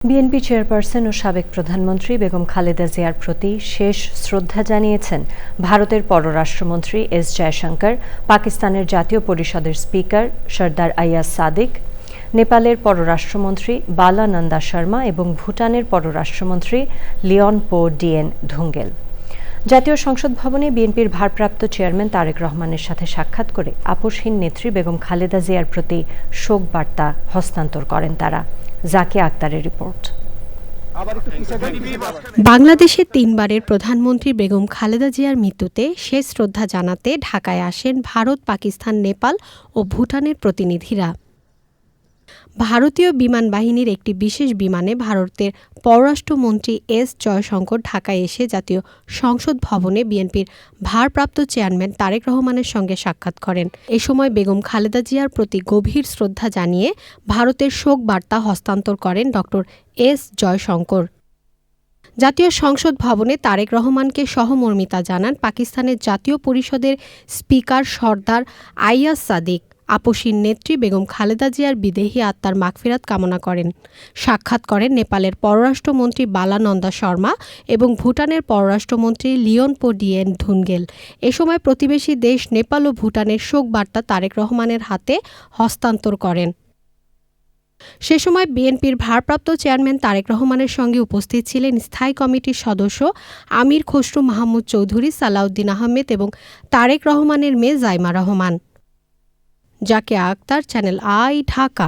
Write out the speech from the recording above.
BNP chairperson ও সাবেক প্রধানমন্ত্রী বেগম খালেদা জিয়ার প্রতি শেষ শ্রদ্ধা জানিয়েছেন ভারতের পররাষ্ট্রমন্ত্রী এস জয়শঙ্কর, পাকিস্তানের জাতীয় পরিষদের স্পিকার সরদার আইয়াজ সাদিক, নেপালের পররাষ্ট্রমন্ত্রী বালা নন্দা শর্মা এবং ভুটানের পররাষ্ট্রমন্ত্রী লিওনপো ডিয়েন ধুঙ্গেল। জাতীয় সংসদ ভবনে বিএনপির ভারপ্রাপ্ত চেয়ারম্যান তারেক রহমানের সাথে সাক্ষাৎ করে আপসহীন নেত্রী বেগম খালেদা জিয়ার প্রতি শোক বার্তা হস্তান্তর করেন তারা। জাকিয়া আক্তারের রিপোর্ট। বাংলাদেশের তিনবারের প্রধানমন্ত্রী বেগম খালেদা জিয়ার মৃত্যুতে শেষ শ্রদ্ধা জানাতে ঢাকায় আসেন ভারত, পাকিস্তান, নেপাল ও ভুটানের প্রতিনিধিরা। ভারতীয় বিমান বাহিনীর একটি বিশেষ বিমানে ভারতের পররাষ্ট্রমন্ত্রী এস জয়শঙ্কর ঢাকায় এসে জাতীয় সংসদ ভবনে বিএনপির ভারপ্রাপ্ত চেয়ারম্যান তারেক রহমানের সঙ্গে সাক্ষাৎ করেন। এ সময় বেগম খালেদা জিয়ার প্রতি গভীর শ্রদ্ধা জানিয়ে ভারতের শোক বার্তা হস্তান্তর করেন ড এস জয়শঙ্কর। জাতীয় সংসদ ভবনে তারেক রহমানকে সহমর্মিতা জানান পাকিস্তানের জাতীয় পরিষদের স্পিকার সরদার আইয়াজ সাদিক। আপসহীন নেত্রী বেগম খালেদা জিয়ার বিদেহী আত্মার মাগফিরাত কামনা করেন। সাক্ষাৎ করেন নেপালের পররাষ্ট্রমন্ত্রী বালা নন্দা শর্মা এবং ভুটানের পররাষ্ট্রমন্ত্রী লিওনপো ডিয়েন ধুঙ্গেল। এ সময় প্রতিবেশী দেশ নেপাল ও ভুটানের শোক বার্তা তারেক রহমানের হাতে হস্তান্তর করেন। সে সময় বিএনপির ভারপ্রাপ্ত চেয়ারম্যান তারেক রহমানের সঙ্গে উপস্থিত ছিলেন স্থায়ী কমিটির সদস্য আমির খসরু মাহমুদ চৌধুরী, সালাউদ্দিন আহমেদ এবং তারেক রহমানের মেয়ে জাইমা রহমান। Zakia Akter, channel I, Dhaka.